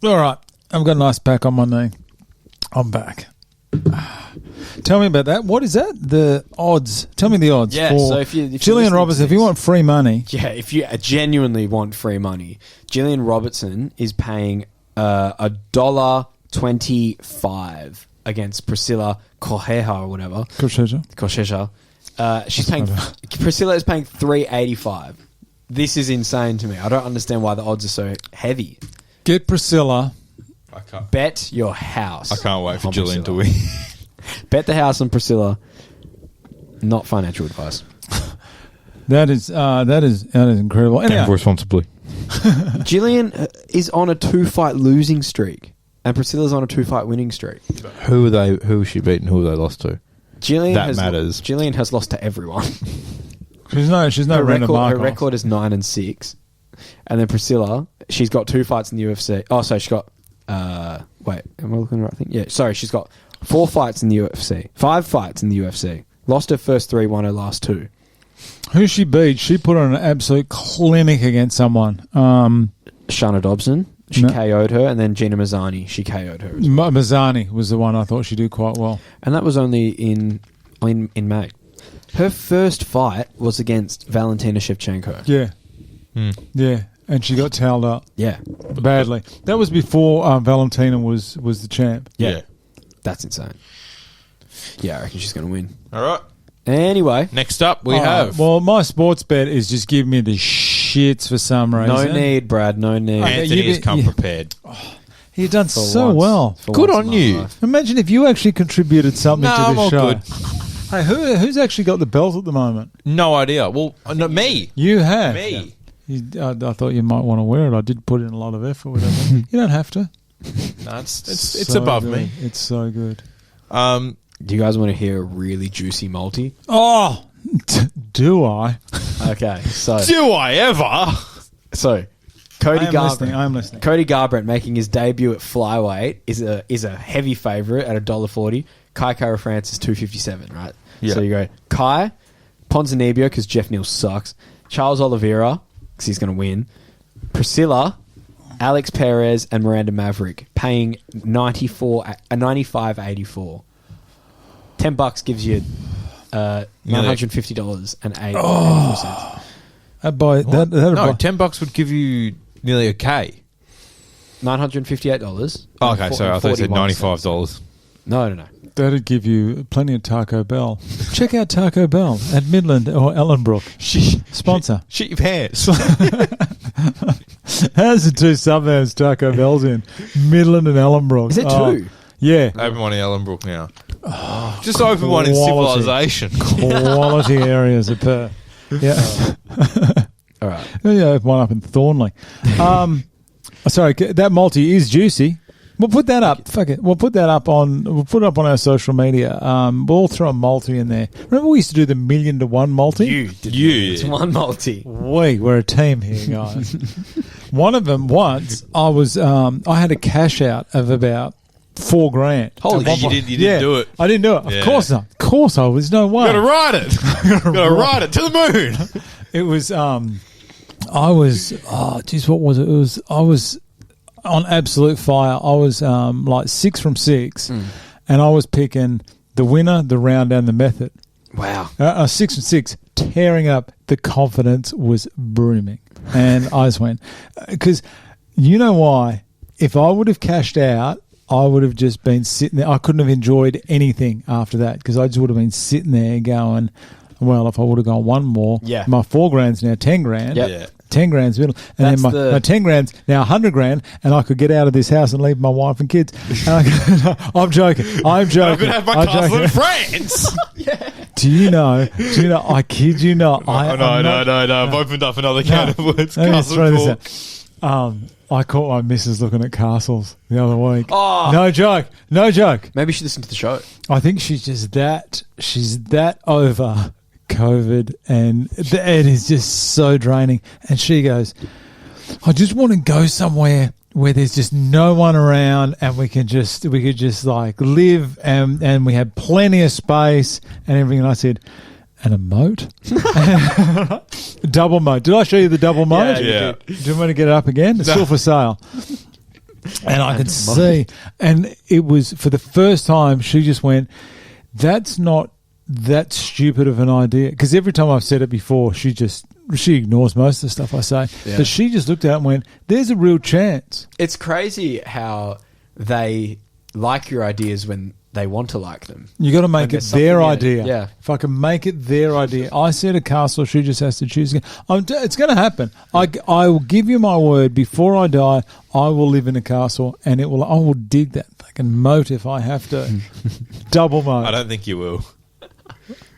All right. I've got an ice pack on my knee. I'm back. Tell me about that. What is that? The odds. Tell me the odds. Yeah, for so if Gillian Robertson, if you want free money. Yeah, if you genuinely want free money, Gillian Robertson is paying $1.25 against Priscilla Correja or whatever. Correja. Priscilla is paying $3.85. This is insane to me. I don't understand why the odds are so heavy. Get Priscilla. I can't. Bet your house. I can't wait for Gillian to win. Bet the house on Priscilla. Not financial advice. That is incredible. Gamble responsibly. Gillian is on a 2-fight losing streak, and Priscilla's on a 2-fight winning streak. Who has she beaten? Who have they lost to? Matters. Gillian has lost to everyone. She's no her record. Her record is 9-6, and then Priscilla, she's got 2 fights in the UFC. Oh, so she's got. Wait, am I looking at the right thing? Yeah, sorry, she's got 4 fights in the UFC, 5 fights in the UFC. Lost her first 3, won her last 2. Who she beat? She put on an absolute clinic against someone. Shana Dobson. She KO'd her, and then Gina Mazzani. She KO'd her. Well. Mazzani was the one I thought she did quite well, and that was only in May. Her first fight was against Valentina Shevchenko. Yeah, yeah, and she got towelled up. Yeah, badly. That was before Valentina was the champ. Yeah, that's insane. Yeah, I reckon she's going to win. All right. Anyway, next up we have. Well, my sports bet is just giving me the shits for some reason. No need, Brad. No need. Anthony has come prepared. You've done so well. Good on you. Life. Imagine if you actually contributed something to this show. Good. Hey, who's actually got the belt at the moment? No idea. Well, no, me. You have. Me. I thought you might want to wear it. I did put in a lot of effort with it. You don't have to. No, it's so above good. me. It's so good. Do you guys want to hear a really juicy multi? Oh, do I? Okay, so do I ever? So, Cody Garbrandt. I'm listening. Cody Garbrandt making his debut at flyweight is a heavy favourite at $1.40. Kai Kara France is $2.57, right? Yeah. So you go Kai, Ponzinibbio because Jeff Neal sucks, Charles Oliveira because he's going to win, Priscilla, Alex Perez, and Miranda Maverick paying $95.84. $10 gives you $950 and 84 cents. $10 would give you nearly $1,000. $958. Oh, okay, sorry, I thought you said $95. No. That'd give you plenty of Taco Bell. Check out Taco Bell at Midland or Ellenbrook. Sponsor. Shit your pants. How's the 2 suburbs Taco Bell's in? Midland and Ellenbrook. Is there 2? Yeah. Open one in Ellenbrook now. Just open one in Civilization. Quality areas of Perth. Yeah. All right. Yeah, one up in Thornley. Sorry, that multi is juicy. We'll put that up. Fuck it. We'll put that up on. We'll put it up on our social media. We'll throw a multi in there. Remember we used to do the 1,000,000 to 1 multi? You. It's 1 multi. We're a team here, guys. One of them once I was. I had a cash out of about $4,000. Holy shit! You didn't do it. I didn't do it. Yeah. Of course not. Of course I was. No way. You gotta ride it. You gotta ride it to the moon. It was. I was. Oh, geez, what was it? I was on absolute fire. I was like 6 from 6, and I was picking the winner, the round, and the method. Wow. 6 from 6, tearing up. The confidence was booming, and I just went because you know why? If I would have cashed out, I would have just been sitting there. I couldn't have enjoyed anything after that because I just would have been sitting there going, well, if I would have gone one more, my $4,000's now $10,000. Yep. Yeah. 10 grand's middle, and then my 10 grand's now 100 grand, and I could get out of this house and leave my wife and kids. I'm joking. I'm going to have my castle in France. Yeah. Do you know? I kid you not. No. I've opened up another can of words. Castle talk. I caught my missus looking at castles the other week. Oh. No joke. Maybe she listened to the show. I think she's that over COVID, and it is just so draining. And she goes, I just want to go somewhere where there's just no one around, and we could just like live, and we have plenty of space and everything. And I said, and a moat, double moat. Did I show you the double moat? Yeah. Do you want me to get it up again? It's still for sale. And I could see. And it was, for the first time, she just went, that's not that stupid of an idea. Because every time I've said it before, she ignores most of the stuff I say. Yeah. But she just looked at it and went, there's a real chance. It's crazy how they like your ideas when they want to like them. You got to make it their idea. Yeah. If I can make it their idea. I said a castle, she just has to choose again. It's going to happen. I will give you my word, before I die, I will live in a castle, and I will dig that fucking moat if I have to. Double moat. I don't think you will.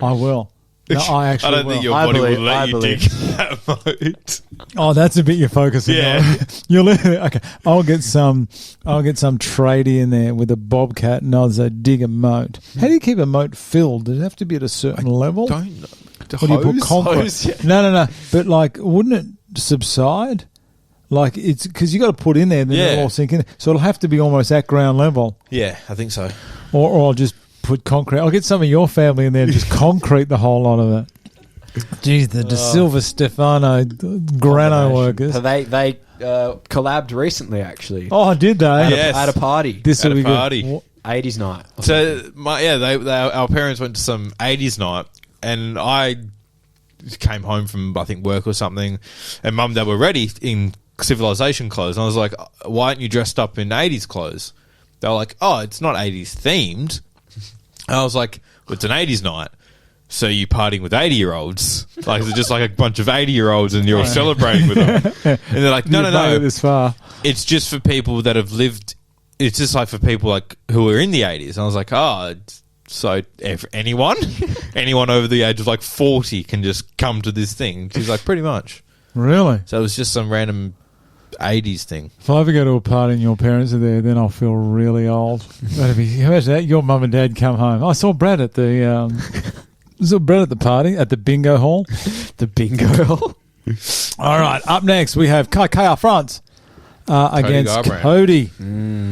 I will. No, I actually I don't will. think your body will let you dig that moat. Oh, that's a bit you're focusing on. You'll okay. I'll get some tradie in there with a bobcat and I'll say dig a moat. How do you keep a moat filled? Does it have to be at a certain level? Don't know. Or do you put concrete? Hose, yeah. No. But like, wouldn't it subside? Like, it's because you got to put in there and then it'll all sink in. So it'll have to be almost at ground level. Yeah, I think so. Or I'll just put concrete. I'll get some of your family in there and just concrete the whole lot of it. Jeez, the De Silva Stefano Grano workers. So they collabed recently, actually. Oh, did they? Yes. At a party. This At will a be party. good. 80s night. So our parents went to some 80s night, and I came home from, I think, work or something, and Mum and Dad were ready in civilization clothes, and I was like, why aren't you dressed up in 80s clothes? They were like, oh, it's not 80s themed. And I was like, well, it's an 80s night, so you're partying with 80-year-olds. Like, is it just like a bunch of 80-year-olds and you're celebrating with them? And they're like, no. Made it this far. It's just for people that have lived. It's just like for people like who are in the 80s. And I was like, so if anyone over the age of like 40 can just come to this thing. She's like, pretty much. Really? So it was just some random 80s thing. If I ever go to a party and your parents are there, then I'll feel really old. That'd be, imagine that, your mum and dad come home. I saw Brad at the party at the bingo hall. The bingo hall. All right, up next we have Kai France against Garbrandt. Cody.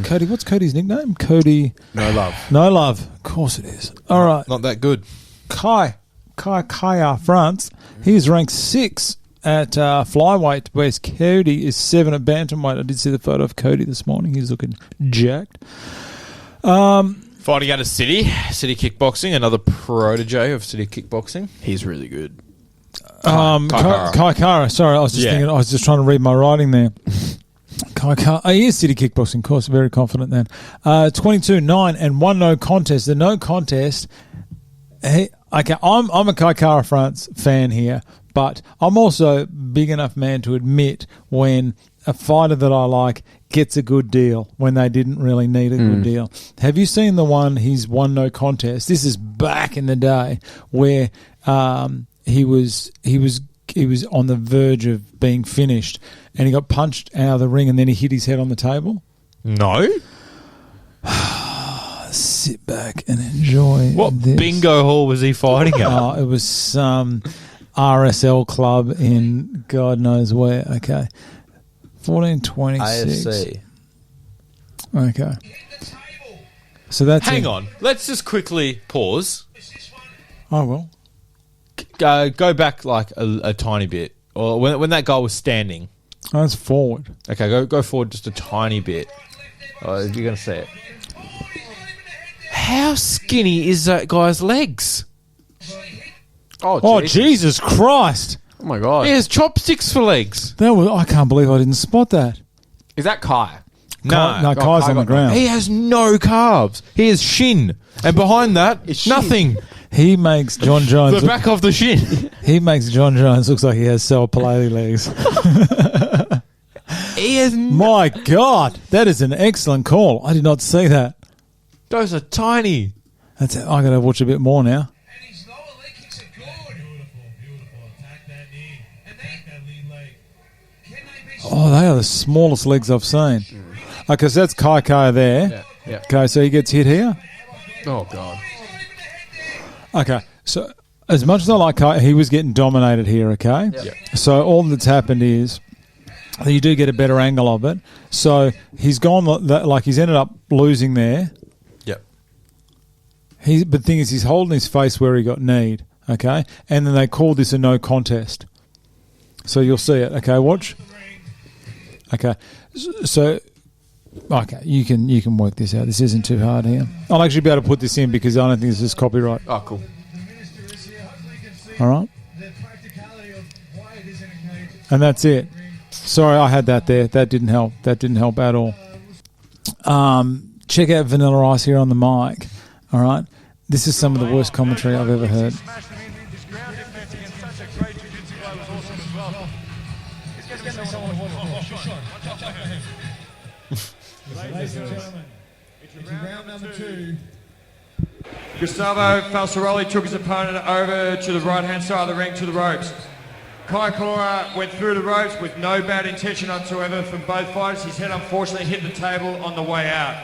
Cody, what's Cody's nickname? Cody. No love. No love. Of course it is. All right, Not that good. Kai France. He's ranked 6 at flyweight, whereas Cody is 7 at bantamweight. I did see the photo of Cody this morning. He's looking jacked. Fighting out of City Kickboxing, another protege of City Kickboxing. He's really good. Kai Kara. Sorry, I was just thinking. I was just trying to read my writing there. Kai Kara. He is City Kickboxing, of course. Very confident then. 22-9 and 1 no contest. The no contest. I'm a Kai Kara France fan here, but I'm also big enough man to admit when a fighter that I like gets a good deal when they didn't really need a good deal. Have you seen the one he's won no contest? This is back in the day where he was on the verge of being finished and he got punched out of the ring and then he hit his head on the table. No? Sit back and enjoy. What this. bingo hall was he fighting at? Oh, it was some RSL club in God knows where. Okay. 1426. AFC. Okay. So that's Hang it. on. Let's just quickly pause. Oh, well. Go back like a tiny bit. Or when that guy was standing. That's forward. Okay, go forward just a tiny bit. You're going to see it. How skinny is that guy's legs? Oh, Jesus Christ. Oh my God. He has chopsticks for legs. I can't believe I didn't spot that. Is that Kai? No, Kai's on the ground. He has no calves. He has shin. And behind that, It's shin. nothing. He makes John Jones. The back of the shin. He makes John Jones looks like he has Sal Paleli legs. He has My God, that is an excellent call. I did not see that. Those are tiny. That's it. I got to watch a bit more now. And his lower leg kicks are good. Beautiful. Attack that knee. Attack that lead leg. Can they be Oh, they are the smallest legs I've seen. Okay, so that's Kai there. Yeah. Okay, so he gets hit here. Oh God. Okay, so as much as I like Kai, he was getting dominated here, okay? Yeah. So all that's happened is that you do get a better angle of it. So he's gone, like he's ended up losing there. Yep. But the thing is, he's holding his face where he got kneed, okay? And then they called this a no contest. So you'll see it. Okay, watch. Okay. So Okay, you can work this out. This isn't too hard here. I'll actually be able to put this in because I don't think this is copyright. Oh, cool. All right, The practicality of why it is in a cage. and that's it. Sorry, I had that there. That didn't help. That didn't help at all. Check out Vanilla Ice here on the mic. All right, this is some of the worst commentary I've ever heard. Ladies and gentlemen, it's round number 2. Gustavo Falsaroli took his opponent over to the right-hand side of the ring to the ropes. Kai Kora went through the ropes with no bad intention whatsoever from both fighters. His head unfortunately hit the table on the way out.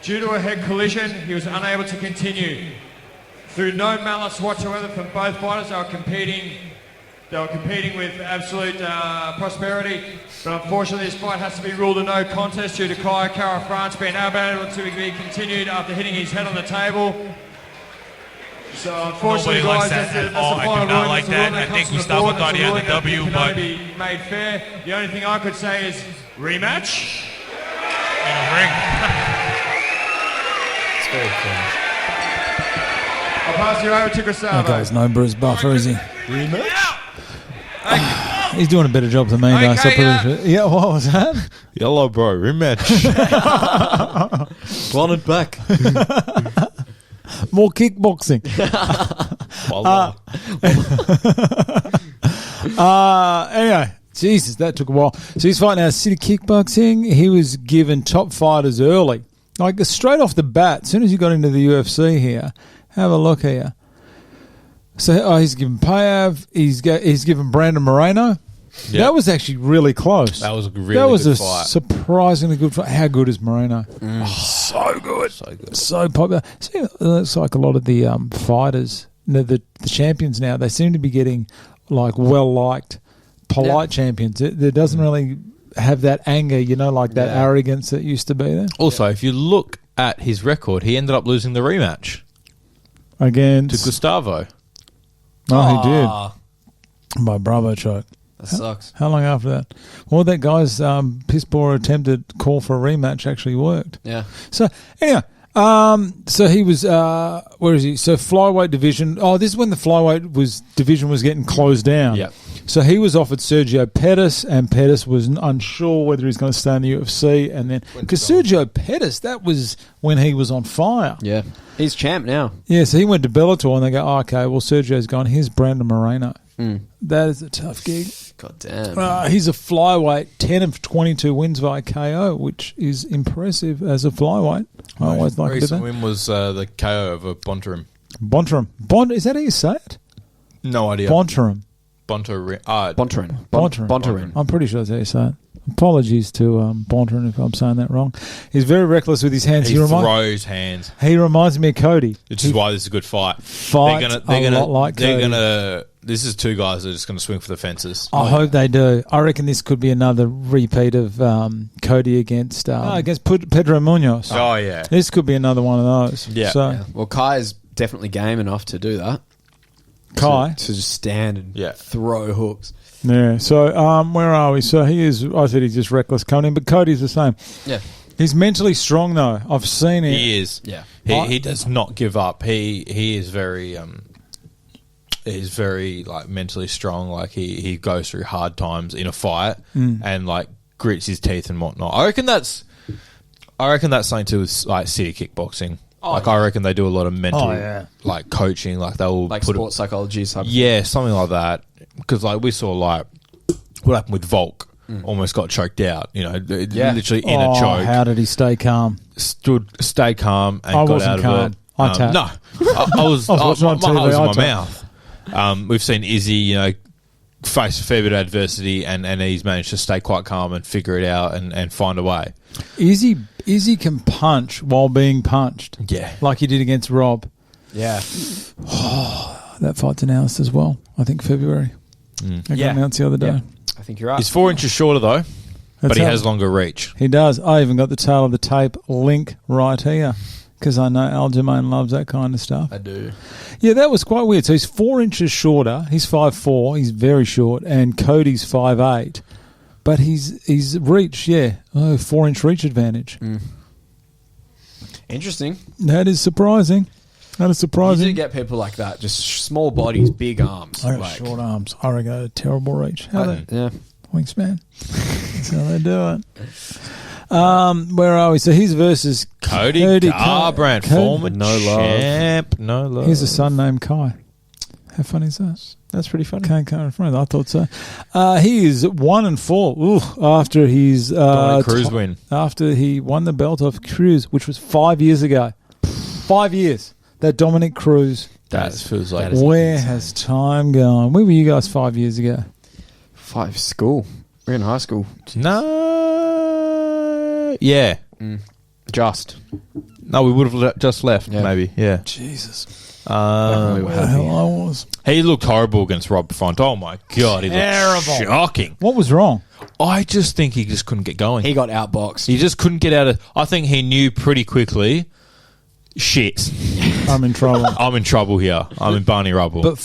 Due to a head collision, he was unable to continue. Through no malice whatsoever from both fighters, they were competing with absolute prosperity. But unfortunately, this fight has to be ruled a no contest due to Kai Kara France being unable to be continued after hitting his head on the table. So unfortunately, Nobody likes guys, that that's at all. the I final do not ruling. like That's the that. ruling I that think comes from the Gustavo board. thought he had That's the ruling W, that but can only be made fair. The only thing I could say is rematch. in a ring. It's very clean. I'll pass you over to Gustavo. That guy's no Bruce Buffer, is he? He's doing a better job than me, though. So yeah, what was that? Yellow bro, rematch. Wanted back. More kickboxing. Anyway, Jesus, that took a while. So he's fighting out City Kickboxing. He was given top fighters early. Like straight off the bat, as soon as he got into the UFC here, have a look here. So he's given Payav, he's given Brandon Moreno. Yeah. That was actually really close. That was a really that was good a fight. surprisingly good fight. How good is Moreno? So good. So good. So popular. See, it looks like a lot of the fighters, the champions now, they seem to be getting like well-liked, polite champions. There doesn't really have that anger, like that arrogance that used to be there. Also, if you look at his record, he ended up losing the rematch Against... to Gustavo. Oh, he did. By Bravo choke. That sucks. How long after that? Well, that guy's piss poor attempted call for a rematch actually worked. Yeah. So, anyway, so he was, where is he? So, flyweight division. Oh, this is when the flyweight division was getting closed down. Yeah. So, he was offered Sergio Pettis, and Pettis was unsure whether he's going to stay in the UFC. And then, because Sergio Pettis, that was when he was on fire. Yeah. He's champ now. Yeah, so he went to Bellator, and they go, oh, okay, well, Sergio's gone. Here's Brandon Moreno. Mm. That is a tough gig. God damn. He's a flyweight, 10 of 22 wins via KO, which is impressive as a flyweight. I always like to do Recent that. win was the KO over Bontarim. Bontarim. Is that how you say it? No idea. Bontarim. Bontarim. Bontarim. I'm pretty sure that's how you say it. Apologies to Bontarim if I'm saying that wrong. He's very reckless with his hands. He throws hands, He reminds me of Cody. which is why this is a good fight. Fights a lot like Cody. This is two guys that are just going to swing for the fences. I hope they do. I reckon this could be another repeat of Cody against Pedro Munoz. Oh, yeah. This could be another one of those. Yeah. So, Yeah. Well, Kai is definitely game enough to do that. Kai. To just stand and throw hooks. Yeah. So, where are we? So, I said he's just reckless coming in, but Cody's the same. Yeah. He's mentally strong, though. I've seen it. He is. Yeah. He does not give up. He is very... He's very mentally strong. Like he goes through hard times in a fight and grits his teeth and whatnot. I reckon that's something to do with City Kickboxing. I reckon they do a lot of mental coaching. Like they'll put sports psychology type. Yeah, something like that. Because we saw what happened with Volk. Almost got choked out. Literally in a choke. How did he stay calm? Stayed calm and I got wasn't out calm. of it. I tapped. No, I was. I was watching on my heart was TV, in I my tapped. mouth. We've seen Izzy, face a fair bit of adversity, and he's managed to stay quite calm and figure it out and find a way. Izzy can punch while being punched. Yeah. Like he did against Rob. Yeah. That fight's announced as well. I think February. It got announced the other day. Yeah. I think you're right. He's 4 inches shorter though, but he has longer reach. He does. I even got the tail of the tape link right here because I know Aljamian loves that kind of stuff. I do. Yeah, that was quite weird. So he's 4 inches shorter. He's 5'4". He's very short. And Cody's 5'8". But his reach, 4-inch reach advantage. Interesting. That is surprising. You do get people like that, just small bodies, big arms. I got short arms. I reckon terrible reach. Yeah. Wingspan. That's how they do it. Where are we? So he's versus Cody Garbrandt, former champ. No love. Here's a son named Kai. How funny is that? That's pretty funny. Can't friend. I thought so. He is 1-4. Ooh, after his Cruz win. After he won the belt off Cruz, which was 5 years ago. 5 years. That Dominic Cruz. That feels like Where has time gone? Where were you guys 5 years ago? School. We're in high school. No. Yeah. Just. No, we would have just left, maybe. Yeah. Jesus. Where the hell I was. He looked horrible against Rob Font. Oh, my God. He looked shocking. What was wrong? I just think he just couldn't get going. He got outboxed. He just couldn't get out of... I think he knew pretty quickly, shit, I'm in trouble. I'm in trouble here. I'm in Barney Rubble. But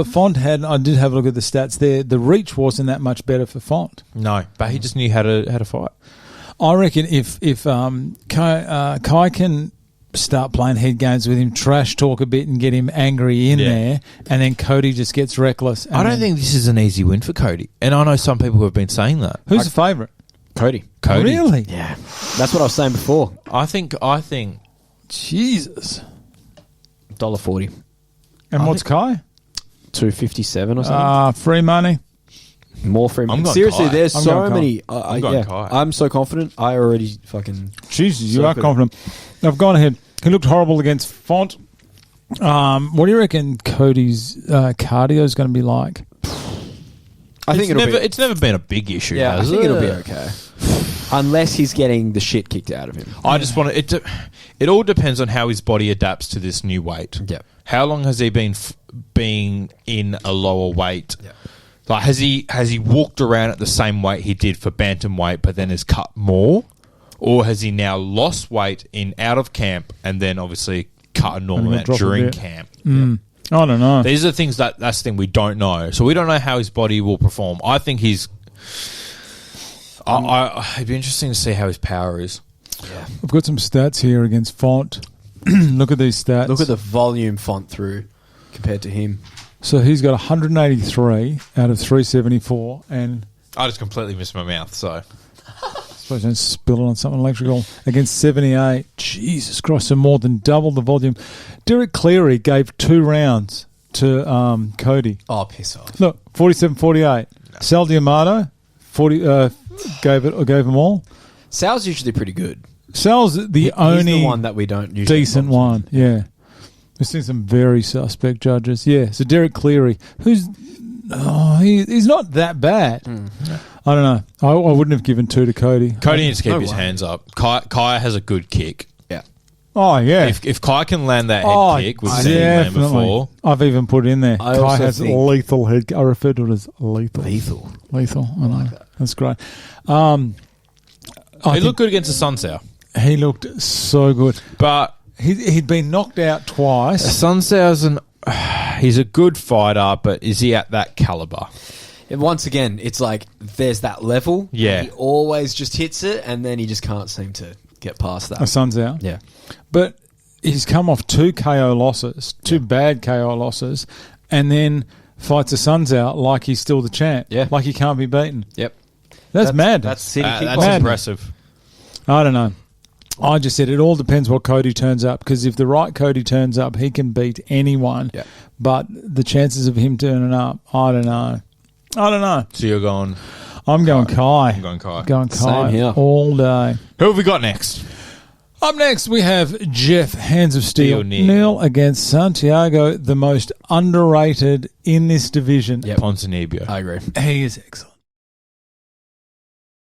Font had... I did have a look at the stats there. The reach wasn't that much better for Font. No, but he just knew how to fight. I reckon if Kai can start playing head games with him, trash talk a bit and get him angry in there, and then Cody just gets reckless. I don't think this is an easy win for Cody. And I know some people have been saying that. Who's the favourite? Cody. Really? Yeah. That's what I was saying before. I think. Jesus. $1.40. And what's Kai? $2.57 or something. Free money. More free money. I'm going Seriously, Kai. there's I'm so going many. I'm going Kai. I'm so confident. I already fucking... Jesus, you are confident. I've gone ahead. He looked horrible against Font. What do you reckon Cody's cardio is going to be like? I think it's never been a big issue. Yeah, I think it'll be okay. Unless he's getting the shit kicked out of him. I just want to... It all depends on how his body adapts to this new weight. Yeah. How long has he been in a lower weight? Yeah. Like, has he walked around at the same weight he did for bantamweight, but then has cut more, or has he now lost weight out of camp and then obviously cut a normal amount during camp? I don't know. These are the things that's the thing we don't know. So we don't know how his body will perform. I think he's. It'd be interesting to see how his power is. Yeah. I've got some stats here against Font. Look at these stats. Look at the volume Font through compared to him. So he's got 183 out of 374, and I just completely missed my mouth. So I suppose don't spill it on something electrical against 78. Jesus Christ! So more than double the volume. Derek Cleary gave 2 rounds to Cody. Oh, piss off! Look, 47-48. Sal Diamato, 40 gave them all. Sal's usually pretty good. Sal's the only He's the one that we don't usually decent one. Yeah. We've seen some very suspect judges. Yeah, so Derek Cleary, he's not that bad. I don't know. I wouldn't have given 2 to Cody. Cody needs to keep his hands up. Kai has a good kick. Yeah. Oh, yeah. If Kai can land that head kick, we've seen him land before. I've even put it in there. Kai has lethal head. I refer to it as lethal. Lethal. I like that. That's great. He looked good against the Sunsao. He looked so good. But he'd been knocked out twice. Sunsao's he's a good fighter, but is he at that caliber? And once again, it's like there's that level. Yeah. He always just hits it, and then he just can't seem to get past that. A Sunsao. Yeah. But he's come off 2 KO losses, 2 bad KO losses, and then fights a Sunsao like he's still the champ. Yeah. Like he can't be beaten. Yep. That's mad. That's City Kickboxing. That's impressive. I don't know. I just said it all depends what Cody turns up, because if the right Cody turns up, he can beat anyone. Yeah. But the chances of him turning up, I don't know. So you're going... I'm going Kai. I'm going Kai. Going Kai Same here. all day. Who have we got next? Up next, we have Jeff Hands of Steel Neil. Neil against Santiago, the most underrated in this division. Yep. Ponzinibbio. I agree. He is excellent.